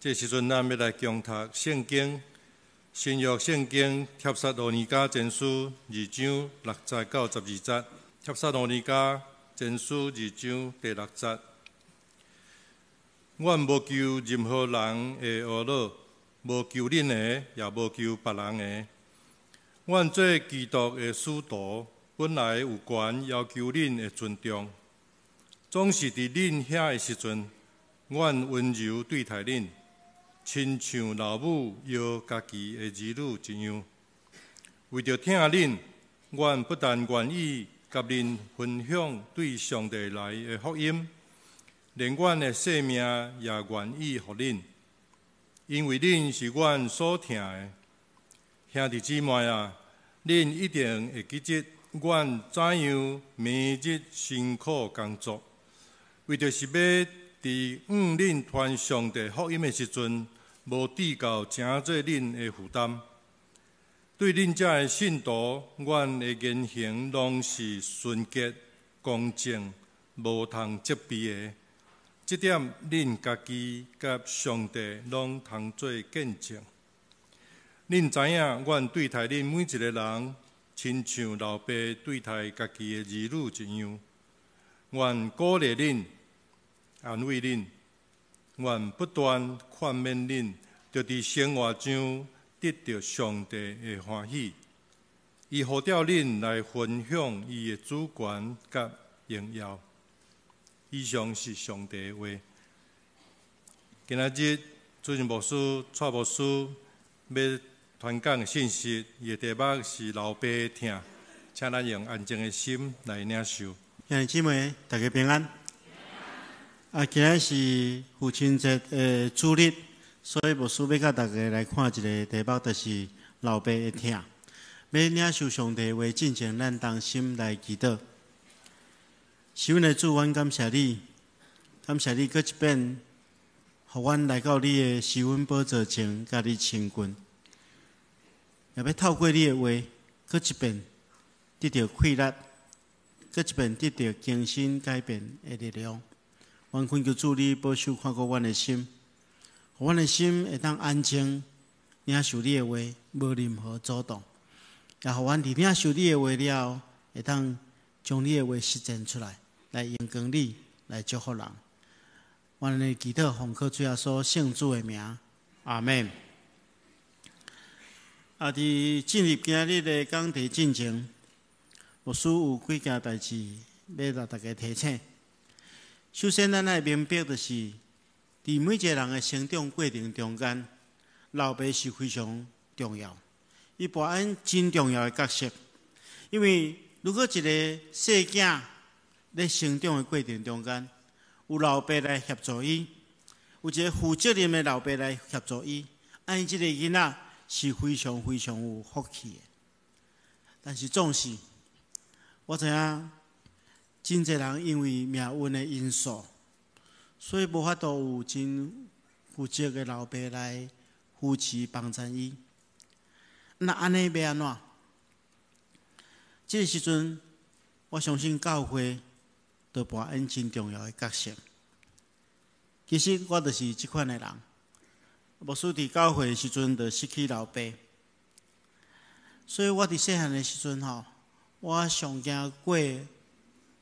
这时阵，咱要来共读圣经，新约圣经帖撒罗尼迦前书2章6节到12节。帖撒罗尼迦前书2章第6节。阮无求任何人的恶乐，无求恁的，也无求别人的。阮做基督的使徒，本来有权要求恁的尊重，总是伫恁遐的时阵，阮温柔对待恁。亲像老母摇家己的儿女一样，为着疼恁，阮不但愿意甲恁分享对上帝来的福音，连阮的性命也愿意互恁，因为恁是阮所疼的。兄弟姊妹啊，恁一定会记得阮怎样每日辛苦工作，为着是要伫恁传上帝福音的时阵，无递到诚做恁的负担。对恁遮的信徒，阮的言行拢是纯洁、公正，无通责备的。这点恁家己甲上帝拢通做见证。恁知影，阮对待恁每一个人，亲像老爸对待家己的儿女一样。阮鼓励恁，安慰恁，阮不断劝勉恁，着伫生活中得到上帝的欢喜。伊呼召恁来分享伊的主权甲荣耀。以上是上帝的话。今仔日主任牧师、蔡牧师要传讲的信息，伊的题目是老爸的疼，请咱用安静的心来领受。兄弟姊妹，大家平安。今仔是父亲节的主日，所以牧师要甲大家来看一个题目，就是老爸的疼。要领受上帝的话，进前咱同心来祈祷。是阮的主，阮感谢你，感谢你搁一遍，互阮来到你的施恩宝座前，甲你亲近，也要透过你的话，搁一遍得到快乐，搁一遍得到更新改变的力量。阮恳求主你保守看顾阮的心，互阮的心会当安静，领受你的话，无任何阻挡。也互阮伫领受你的话了后，会当将你的话实践出来，来荣光你，来祝福人。阮的祈祷奉靠主耶稣圣主的名，阿门。伫进入今日的讲题进前，牧师有几件代志要甲大家提醒。首先，咱要明白就是伫每一个人的成长过程中间，老爸是非常重要，伊扮演真重要的角色。因为如果一个细囝在成长的过程中间，有老爸来协助伊，有一个负责任的老爸来协助伊，伊这个囡仔是非常非常有福气的。但是总是，我知影。真侪人因为命运的因素，所以无法度有真负责的老爸来扶持帮衬伊。那安尼要安怎？这个时阵，我相信教会就扮演真重要的角色。其实我就是这款的人，牧师伫教会的时阵就失去老爸，所以我伫细汉的时阵我上惊过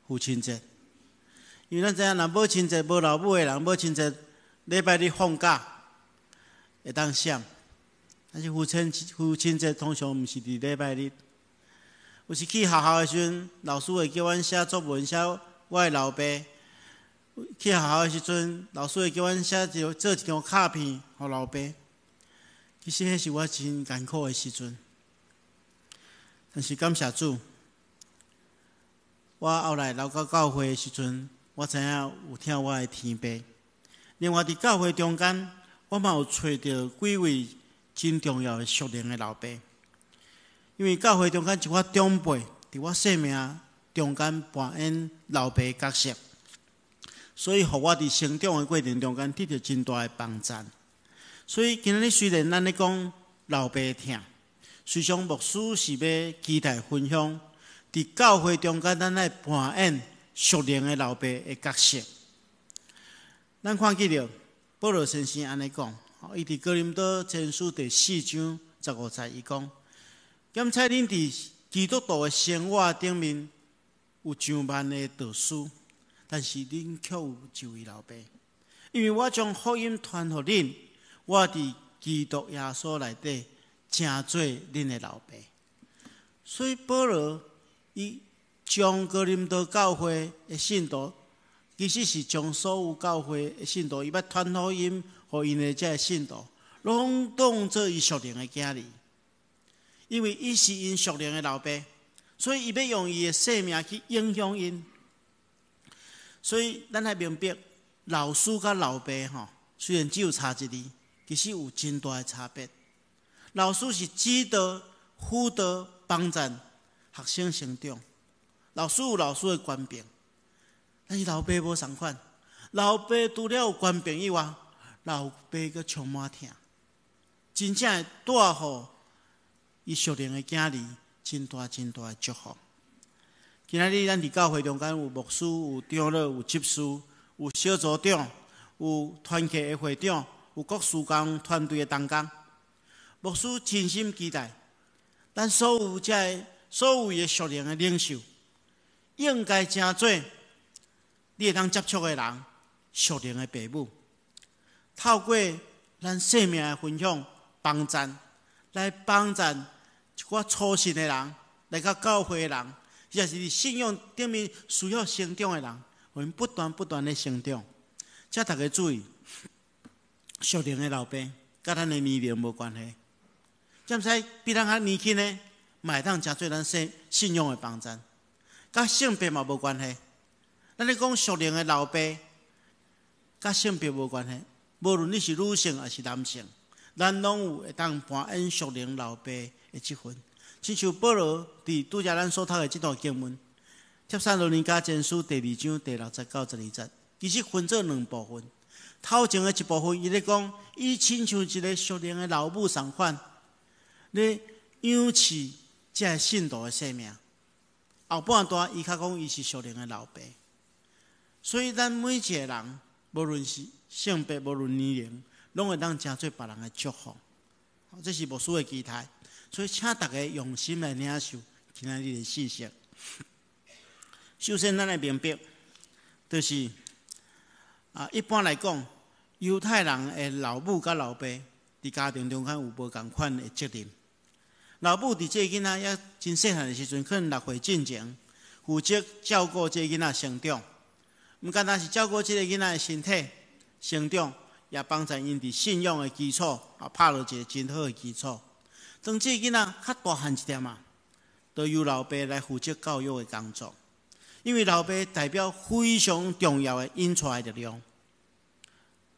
父亲节，因为咱知影，若母亲节无老母的人，母亲节礼拜日放假会当闪，但是父亲节通常毋是伫礼拜日。有时去学校的时阵，老师会叫阮写作文，写我的老爸。去学校的时阵，老师会叫阮做一张卡片互老爸。其实迄是我真艰苦的时阵，但是感谢主。我后来留到教会的时阵，我知影有听我的天父。另外，伫教会中间，我嘛有找到几位真重要的属灵的老爸。因为教会中间一寡长辈，伫我生命中间扮演老爸的角色，所以互我伫成长的过程中间得到真大的帮助。所以今日虽然咱咧讲老爸的疼，实际上牧师是要期待分享。伫教会中间，咱来扮演属灵的老爸的角色。咱看见了保罗先生安尼讲，伊伫哥林多前书第4章15节，伊讲：检测恁伫基督徒的生活顶面有上万的道书，但是恁却有一位老爸。因为我将福音传予恁，我伫基督耶稣内底，正做恁的老爸。所以保罗伊将哥林多教会的信徒，其实是将所有教会的信徒，伊要传福音予因的这信徒，拢当作伊属灵的囝儿。因为伊是因属灵的老爸，所以伊要用伊的生命去影响因。所以咱来明白，老师甲老爸虽然只有差一字，其实有真大的差别。老师是指导、辅导、帮助学生成长，老师有老师的权柄，但是老爸无同款。老爸除了有权柄以外，老爸佫充满疼，真正会带予伊属灵的囝儿真大真大的祝福。今仔日咱伫教会中间有牧师、有长老、有执事、有小组长、有团契的会长、有各事工团队的同工。牧师真心期待，咱所有的属灵的领袖，应该成做你会当接触的人，属灵的父母，透过咱生命的分享、帮助，来帮助一寡初信的人，来到教会的人，也是伫信仰顶面需要成长的人，我们不断的成长。请大家注意，属灵的老爸，甲咱的年龄无关系。怎使比咱较年轻呢？嘛会当成做咱信仰的帮助，甲性别嘛无关系。咱咧讲属灵的老爸，甲性别无关系。无论你是女性还是男性，咱拢有会当扮演属灵老爸的这份。亲像保罗伫拄则咱所读的这段经文，《帖撒罗尼迦前书》第2章第60到12节，其实分做2部分。头前的一部分，伊咧讲，伊亲像一个属灵的老母同款，咧养饲这个信徒的生命。后半段伊较讲，伊是属灵的老爸。所以咱每一个人，无论是性别，无论年龄，拢会当成做别人的祝福。这是牧师的期待。所以，请大家用心来领受今仔日的信息。首先，咱来明白，就是一般来讲，犹太人的老母甲老爸伫家庭中间有无同款的责任。老母伫这囡仔也真细汉的时阵，可能6岁进前，负责照顾这囡仔成长。毋单单是照顾这个囡仔的身体成长，也帮助因伫信仰的基础打落一个真好的基础。当这囡仔较大汉一点就由老爸来负责教育的工作，因为老爸代表非常重要的引出的力量。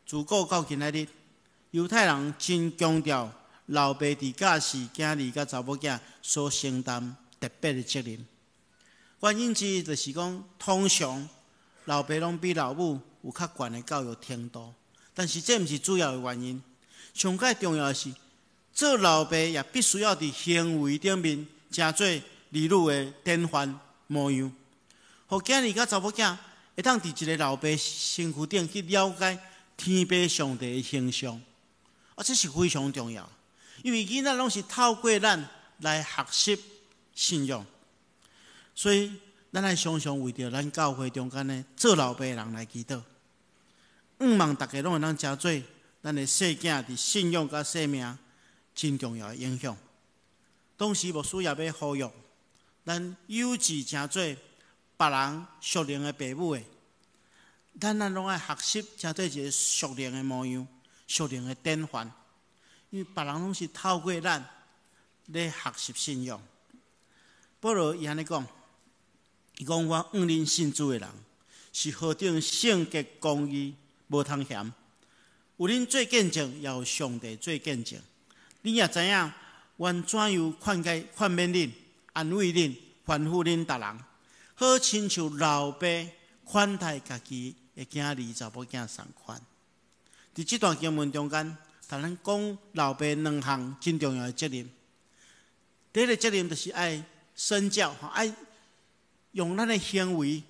自古到今仔日，犹太人真强调老爸伫教示囝儿甲查某囝所承担特别的责任。原因之一就是讲，通常老爸拢比老母有较悬的教育程度，但是这毋是主要的原因。上界重要的是，做老爸也必须要伫行为顶面成做儿女的典范模样，互囝儿甲查某囝会当伫一个老爸身躯顶去了解天父上帝的形象，这是非常重要。因为囡仔拢是透过咱来学习信仰，所以咱来常常为着咱教会中间的做老爸的人来祈祷，望大家拢会当成做咱的细囝伫信仰甲生命真重要的影响。同时，牧师也要呼吁咱幼稚成做别人属灵的父母的，咱拢爱学习成做一个属灵的模样、属灵的典范。因为别人拢是透过咱咧学习信仰。保罗伊安尼讲，伊讲我认信主的人，是何等圣洁公义，无通嫌。有恁做见证，也有上帝做见证。恁也知影，愿怎样劝勉恁、安慰恁、吩咐恁逐人，好亲像老爸款待家己的囝儿、查某囝同款。伫这段经文中间，咱讲老爸2项真重要的责任。第一个责任就是爱身教，爱用咱的行为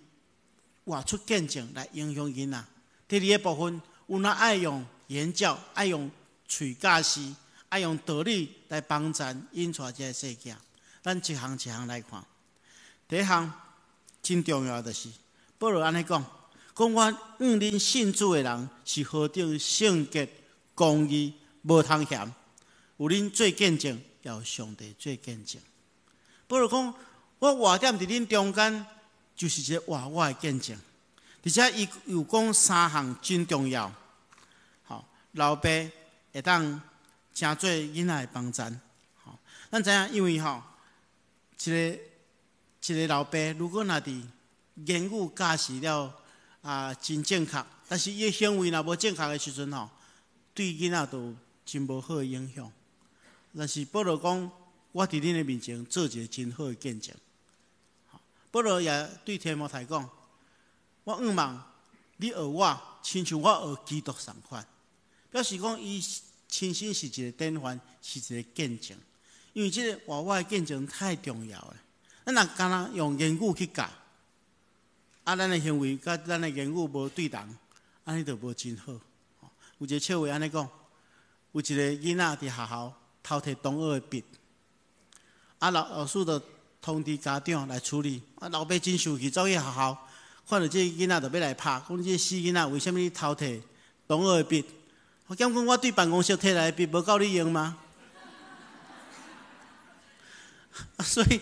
活出见证来影响囡仔。第二个部分，有那爱用言教，爱用嘴教示，爱用道理来帮助引出这个世界。咱一项一项来看。第一项真重要的就是保罗安尼讲，讲我恁信主的人是何等圣洁、公义，无通嫌。有恁做见证，也有上帝做见证。保罗讲，我活踮伫恁中间，就是一个活我的见证。而且伊有讲三项真重要，老爸会当诚做囡仔的帮衬。咱知影，因为一个老爸，如果若伫言语教示了真正确，但是伊的行为若无正确的时阵对囡仔都有真无好的影响。但是保罗讲，我伫恁的面前做一个真好的见证。保罗也对提摩太讲，我仰望你学我，亲像我学基督同款。表示讲，伊亲身是一个典范，是一个见证。因为这个活我的见证太重要了。咱若干那用言语去教，咱的行为甲咱的言语无对同，安尼就无真好。有一个笑话安尼讲，有一个囡仔伫学校偷摕同学的笔，老师就通知家长来处理。老爸真生气，走去学校，看到这囡仔就要来拍，讲这死囡仔为什么你偷摕同学的笔？我讲我对办公室摕来的笔无够你用吗？所以，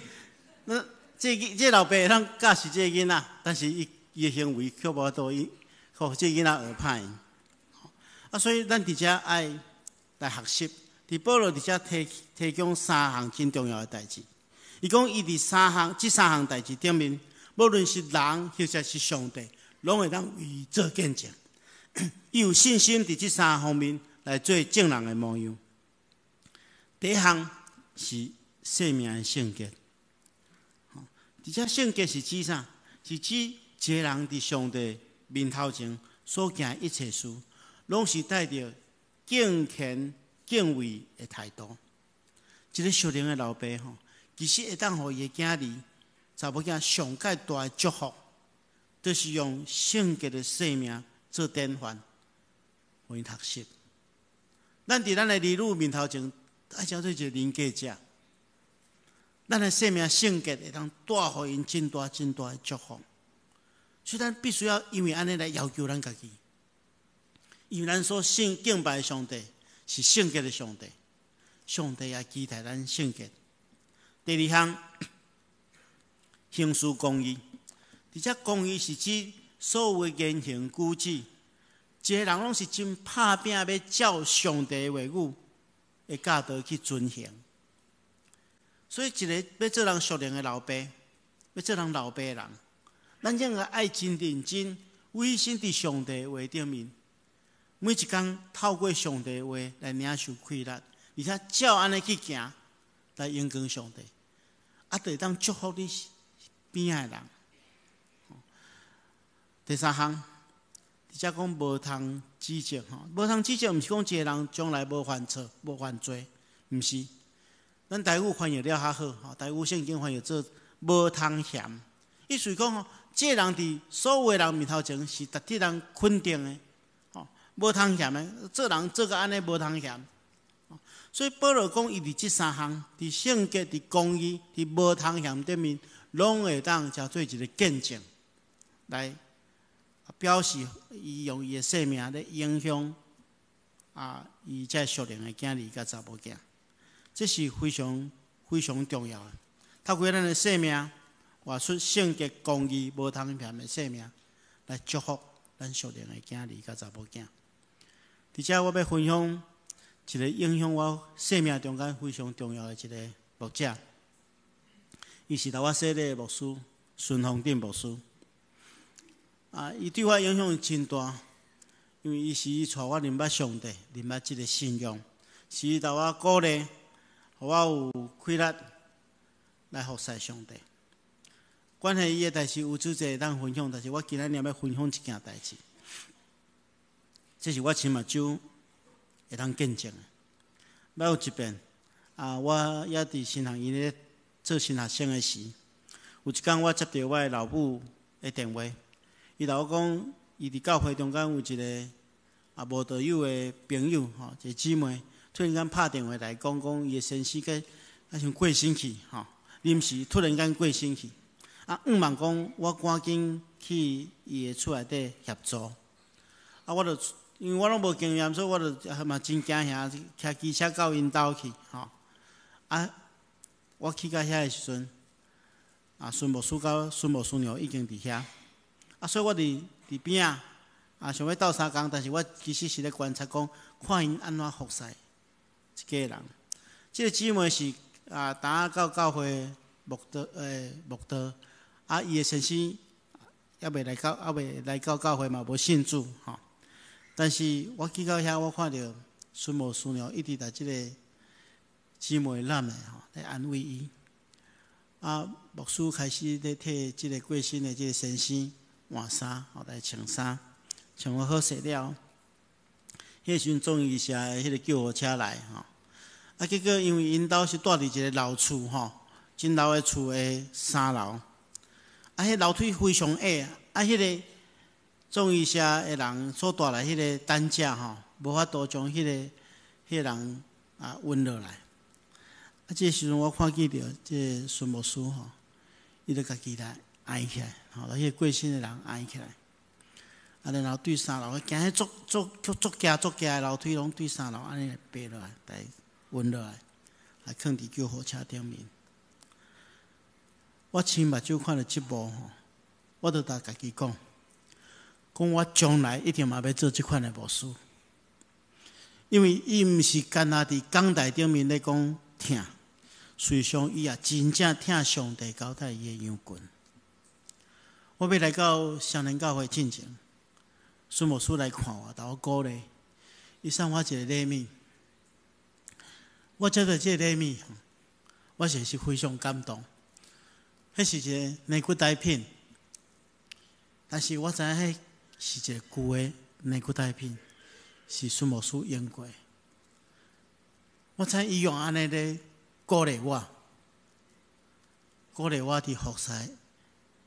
这老爸会当教示这囡仔，但是伊的行为却无多，互这囡仔学歹。所以咱伫遮爱来学习。伫保罗伫遮提供三项真重要的代志。伊讲伊伫这三项代志顶面，无论是人或者是上帝，拢会当为伊做见证。伊有信心伫这三方面来做正人的模样。第一项是生命的圣洁。伫遮圣洁是指啥？是指一个人伫上帝面头前所行一切事，拢是带着敬虔、敬畏的态度。一个属灵的老爸其实会当互伊的囝儿、查某囝上介大的祝福，就是用圣洁的生命做典范，互因学习。咱伫咱的儿女面头前，爱叫做一个人格者。咱的生命圣洁会当带互因真大真大的祝福，所以咱必须要因为安尼来要求咱家己，因为咱所敬拜的上帝是圣洁的上帝，上帝也期待咱圣洁。第二项，行事公义。伫遮公义是指所有的言行举止，一个人拢是真拍拼要照上帝的话语的教导去遵行。所以，一个要做人属灵的老爸，要做人老爸的人，咱应该爱真认真，委身伫上帝的话顶面，每一天透过上帝的话来领受快乐，而且照安尼去行，来荣光上帝，就会当祝福你边仔的人。第三项，伫遮讲无通指责无通指责，毋是讲一个人将来无犯错、无犯罪，毋是。咱台语翻译了较好，台语圣经翻译做无通嫌，意思讲这个人伫所有的人面头前是值得人肯定的，无通嫌的，做人做个安尼无通嫌。所以保罗讲，伊伫这三项，伫圣洁、伫公义、伫无通嫌顶面，拢会当叫做一个见证，来表示伊用伊的生命来影响伊这属灵的囝儿甲查某囝。这是非常非常重要的。透过咱的生命，活出圣洁、公义、无通嫌的生命，来祝福咱属灵的囝儿甲查某囝。伫遮我要分享一个影响我生命中间非常重要的一个牧者，伊是头我洗礼的牧师孙宏定牧师。伊对我影响真大，因为伊是带我认捌上帝，认捌这个信仰，是伊头我鼓励。互我有快乐来服侍上帝。关系伊的代志有主侪当分享，但是我今日要分享一件代志，这是我亲目睭会当见证的。捌有一遍我也伫新学院咧做新学生的时，有一天我接到我的老母的电话，伊甲我讲，伊伫教会中间有一个无道友的朋友吼，一个姊妹突然间拍电话来讲，伊的先生个像过身去吼，临时突然间过身去，望讲我赶紧去伊的厝内底协助，我就因为我拢无经验，所以我就嘛真惊吓，骑机车到因兜去吼，我去到遐的时阵，孙牧师甲孙牧师娘已经伫遐，所以我伫边想要斗相共，但是我其实是咧观察讲，看因安怎服侍一家人。即个姊妹是当到教会牧道，伊的先生还未来到教会嘛，无信主吼。但是我去到遐，我看到孙牧师娘一直在即个姊妹揽的吼来安慰伊。牧师开始咧替即个过身的即个先生换衫，来穿衫。穿好势了，迄个时阵总医社的迄个救护车来吼，结果因为因兜是住伫一个老厝吼，真老的厝的3楼，迄楼梯非常矮，迄个总医社的人所带来迄个担架吼，无法度将迄个人运落来。这个时阵我看见着这个孙牧师吼，伊就家己来挨起来，迄个过身的人挨起来。然后对3楼，行迄足行的楼梯，拢对3楼安尼来爬落来，来运落来，来放伫救护车顶面。我亲目睭看到即幕吼，我就甲家己讲我将来一定嘛要做即款的牧师，因为伊毋是干那伫讲台顶面咧讲疼，实际上伊也真正疼上帝交代伊的羊群。我要来到双连教会进前。孙牧师来看我，甲我鼓励，伊送我一个礼物。我接到这个礼物，我是非常感动。迄是一个内骨带片，但是我知影迄是一个旧的内骨带片，是孙牧师用过。我知伊用安尼咧鼓励我伫服侍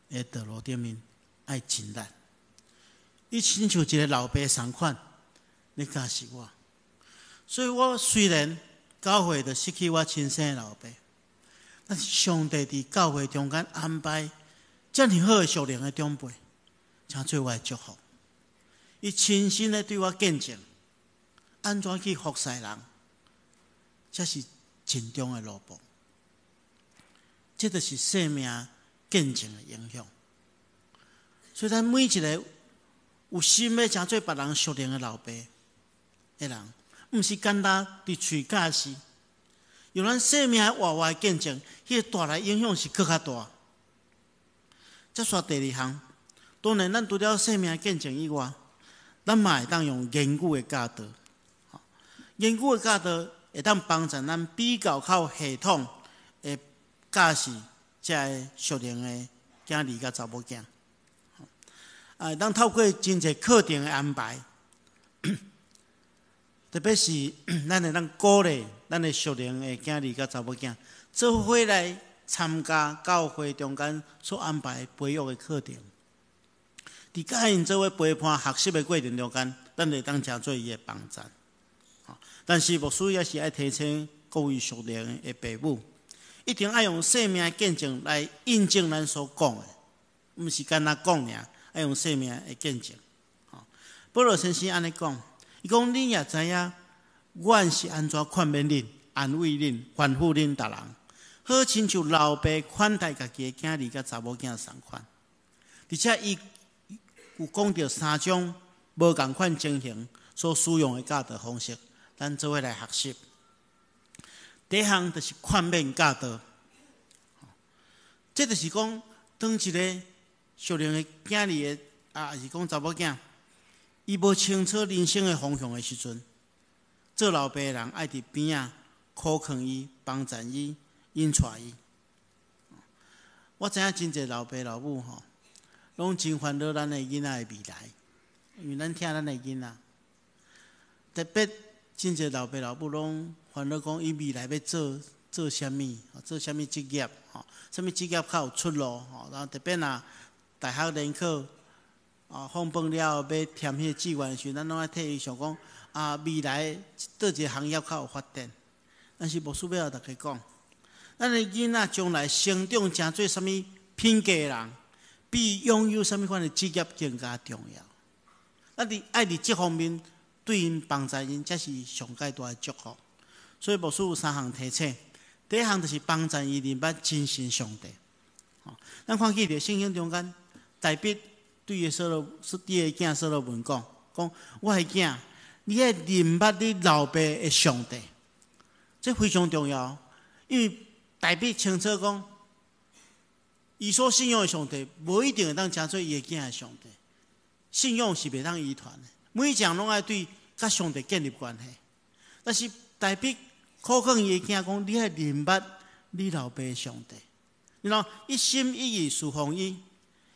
的道路顶面爱真力。伊亲像一个老爸同款，咧教示我。所以我虽然教会就失去我亲生的老爸，但是上帝伫教会中间安排遮尔好的属灵的长辈，诚做我的祝福。伊亲身咧对我见证，安怎去服侍人，这是真重的路步。这就是生命见证的影响。所以咱每一个有心要诚做别人属灵的老爸的人，毋是简单伫喙教示，用咱生命活活的见证，迄个带来影响是更较大。再说第2项，当然咱除了生命的见证以外，咱嘛会当用研究的教导。研究的教导会当帮助咱比较较系统的教示遮个属灵的囝儿甲查某囝。咱透过真侪课程的安排，特别是咱会当鼓励咱的属灵的囝儿甲查某囝，做伙来参加教会中间所安排培育的课程。伫甲因做伙陪伴学习的过程中间，咱会当诚做伊的帮助。但是牧师也是爱提醒各位属灵的父母，一定要用生命的见证来印证咱所讲的，毋是干那讲尔。要用生命的见证。保罗先生安尼讲，伊讲恁也知影，阮是安怎劝勉恁、安慰恁、吩咐恁逐人，好亲像老爸款待家己的囝儿甲查某囝同款。而且伊有讲到3种无共款情形所使用的教导方式，咱做伙来学习。第一项就是劝勉教导，这就是讲当一个属灵的囝儿的还是讲查某囝，伊无清楚人生的方向的时阵，做老爸的人爱伫边仔苦劝伊、帮助伊、引带伊。我知影真侪老爸老母吼，拢真烦恼咱的囡仔的未来，因为咱疼咱的囡仔。特别真侪老爸老母拢烦恼讲伊未来要做啥物，做啥物职业，啥物职业较有出路，然后特别若大学联考放饭了后要添迄志愿时，咱拢爱替伊想讲未来倒一个行业较有发展。但是牧师要甲大家讲，咱的囡仔将来成长成做啥物品格人，比拥有啥物款的职业更加重要。咱爱伫这方面对因帮助因，才是上界大的祝福。所以牧师有3项提醒，第一项就是帮助伊明白真神上帝。咱看见伫圣经中间，大卫对伊的囝所罗门讲：我的囝，你要明白你老爸的上帝，这非常重要。因为大卫清楚讲，伊所信仰的上帝，无一定会当成做伊的囝的上帝。信仰是袂当遗传的，每一项拢爱对甲上帝建立关系。但是大卫考劝伊的囝讲：你要明白你老爸的上帝，然后一心一意侍奉伊。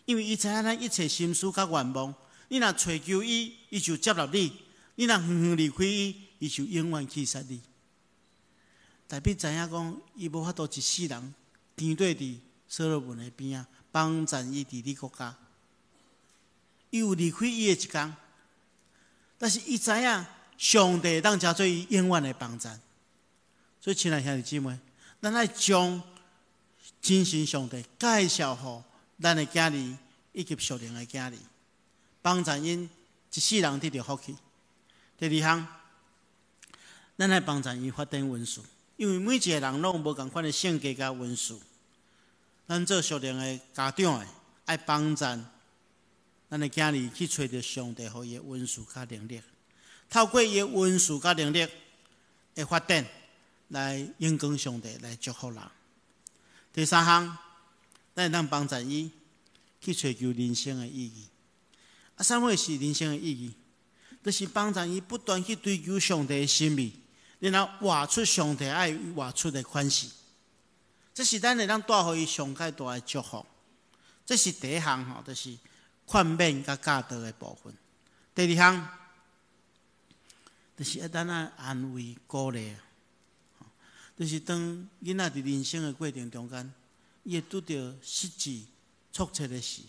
因为伊知影咱一切心思甲愿望，你若追求伊，伊就接纳你；你若远远离开伊，伊就永远弃杀你。大卫知影讲，伊无法度一世人甜对伫所罗门的边仔，帮衬伊伫你国家。伊有离开伊的一天，但是伊知影上帝当成做伊永远的帮衬。所以，亲爱兄弟姊妹，咱爱将真神上帝介绍互咱的囝儿以及属灵的囝儿，帮助因一世人得到福气。第二项，咱来帮助因发展文书，因为每一个人拢无共款的性格甲文书。咱做属灵的家长的，爱帮助咱的囝儿去找到上帝予伊的文书甲能力，透过伊的文书甲能力的发展，来荣光上帝，来祝福人。第三项，咱会当帮助伊去追求人生的意义。啥物是人生的意义？就是帮助伊不断去追求上帝的心意，然后活出上帝爱活出的款式。这是咱会当带予伊上界大的祝福。这是第一项就是劝勉甲教导的部分。第二项，就是咱安慰鼓励。就是当囡仔伫人生的过程中间，伊会拄到失志、挫折的事，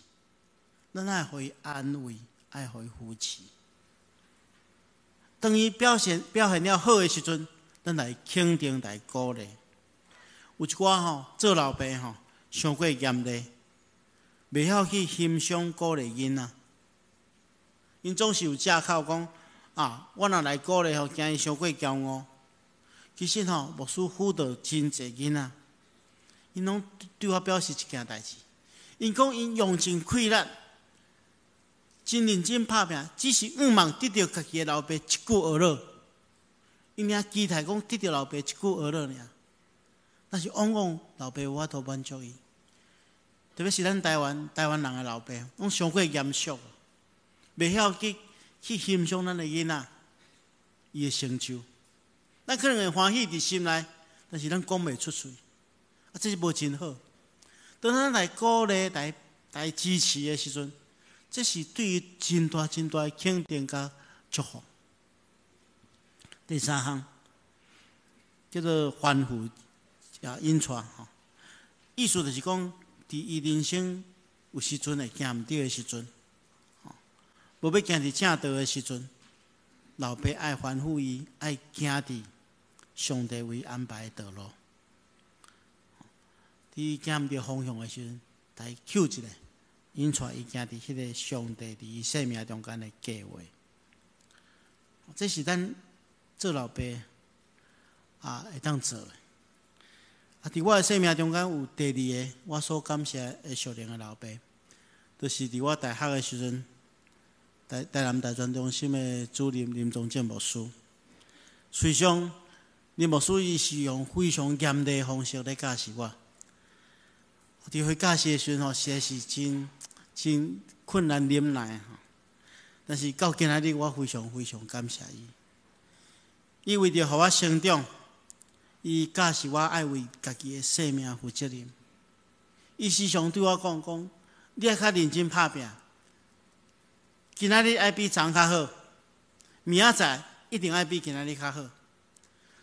咱爱互伊安慰，爱互伊扶持。当伊表现了好的时阵，咱来肯定、来鼓励。有一寡做老爸伤过严厉，袂晓去欣赏鼓励囡仔，因总是有借口讲我若来鼓励惊伊伤过骄傲。其实牧师辅导真侪囡仔，因拢对我表示一件代志，因讲因用尽气力，真认真拍拼，只是望得到家己的老爸一句讹落，因领期待讲得到老爸一句讹落尔，但是往往老爸无法度满足伊，特别是咱台湾人的老爸，拢伤过严肃，袂晓去欣赏咱的囡仔伊的成就。咱可能会欢喜伫心内，但是咱讲袂出嘴，这是无真好。当咱来鼓励、来支持的时阵，这是对于真大的肯定甲祝福。第三项叫做欢呼引带意思就是讲，伫伊人生有时阵会行毋对的时阵，无要行伫正道的时阵，老爸爱吩咐伊爱行伫上帝为安排的道路，伫行毋对方向的时阵，来扣一下，引带伊行伫迄个上帝伫伊生命中间的计划。这是咱做老爸会当做的。伫我的生命中间有第二个我所感谢的属灵的老爸，就是伫我大学的时阵，台南大专中心的主任林宗正牧师。虽然林牧师伊是用非常严厉的方式来教示我，伫会教示的时阵实在是真困难忍耐但是到今仔日，我非常感谢伊。伊为着互我成长，伊教示我爱为家己的生命负责任。伊时常对我讲，你爱较认真拍拼，今仔日爱比昨较好，明仔载一定爱比今仔日较好。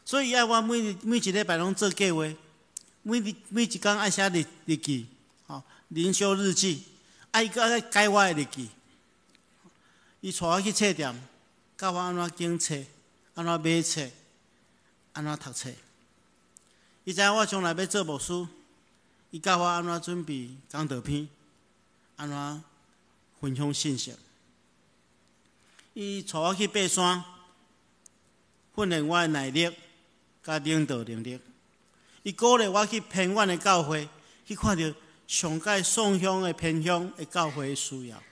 所以爱我每一礼拜拢做计划，每一天爱写日记，灵修日记，爱改我的日记。伊带我去册店，教我安怎拣册，安怎买册，安怎读册。伊知影我将来要做牧师，伊教我安怎准备讲道片，安怎分享信息。伊带我去爬山，训练我的耐力，甲领导能力。伊鼓励我去偏远的教会，去看到上界宋乡的偏乡的教会的需要。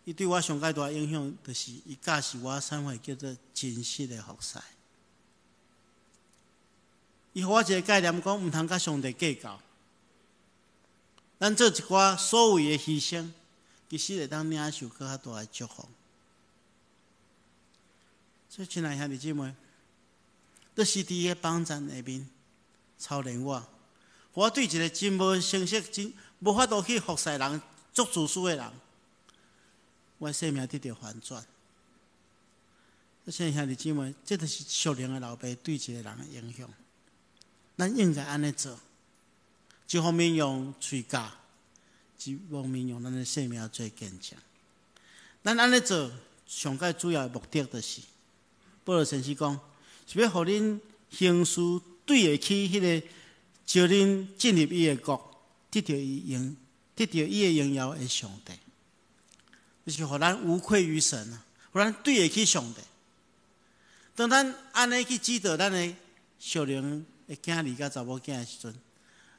伊对我上界大影响，就是伊教示我啥货叫做真实的服侍。伊互我一个概念，讲毋通甲上帝计较。咱做一寡所谓的牺牲，其实会当领受更较大的祝福。所以，亲爱兄弟姊妹，这是伫个帮站下面操练我，我对一个真无成绩、真无法度去服侍人、做自私的人，我生命得到反转。亲爱兄弟姊妹，这就是属灵的老爸对一个人的影响。咱应该安尼做，一方面用嘴教，一方面用咱的生命做见证。咱安尼做，上界主要的目的就是，保罗先生讲，是要互恁行事对得起迄个招恁进入伊的国，得到伊的荣耀的上帝，就是互咱无愧于神啊，互咱对得起上帝。当咱安尼去指导咱的属灵的囝儿甲查某囝的时阵，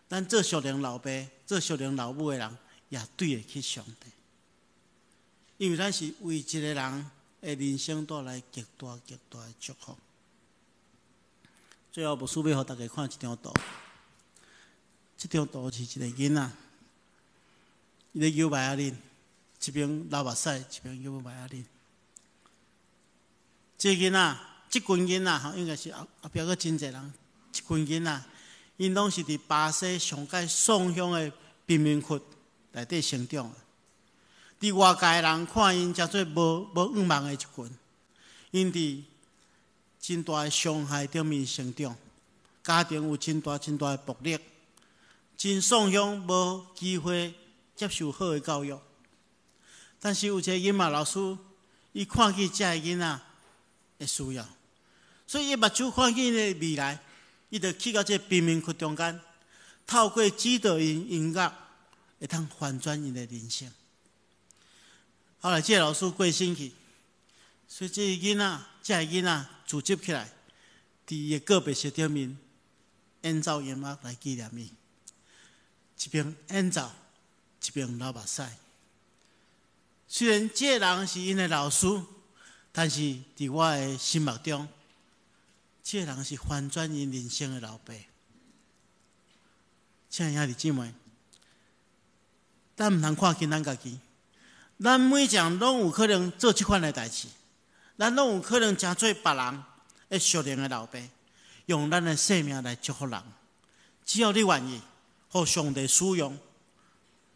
咱做属灵老爸、做属灵老母的人，也对得起上帝，因为咱是为一个人的人生带来极大极大的祝福。最后，牧师要互大家看一张图，这张图是一个囡仔，伊咧摇摆仔林，一边流目屎，一边摇摆仔林。这囡仔，这群囡仔吼，应该是后壁佫真侪人。一群囡仔，因拢是伫巴西上界宋乡的贫民窟内底成长的。伫外界人看因诚做无愿望的一群，因伫真大的伤害顶面成长，家庭有真大的暴力，真宋乡无机会接受好的教育。但是有一个囡仔老师，伊看见这个囡仔的需要，所以伊目睭看见因的未来。伊就去到这贫民窟中间，透过指导因音乐，会通反转因的人生。后来这个老师过身去，所以这个囡仔组织起来，伫伊的告别式顶面演奏音乐来纪念伊。一边演奏，一边流目屎。虽然这个人是因的老师，但是伫我的心目中，这个人是翻转因人生的老爸。亲爱兄弟姊妹，咱毋通看轻咱家己，咱每一个人拢有可能做这款的代志，咱拢有可能成做别人的属灵的老爸，用咱的生命来祝福人。只要你愿意，互上帝使用，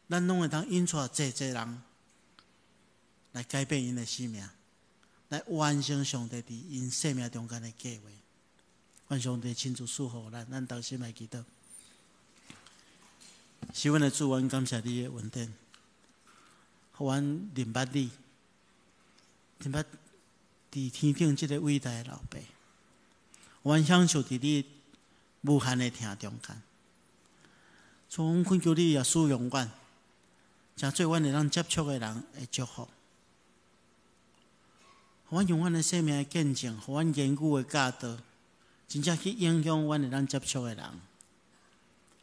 咱拢会当引出济人来改变因的生命，来完成上帝伫因生命中间的计划。愿上帝亲自赐福咱同心来祈祷。是阮的主，阮感谢你的恩典，互阮认捌你，认捌伫天顶这个伟大的老爸，阮享受伫你无限的听中间。所以阮恳求你也使用阮，诚做阮会当接触的人的祝福。互阮用阮的生命的见证，互阮言语的教导，真正去影响阮会当接触的人，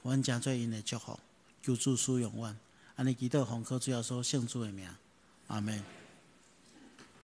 互阮诚做因的祝福。求主使用阮，安尼祈祷奉靠主耶稣圣主的名，阿门。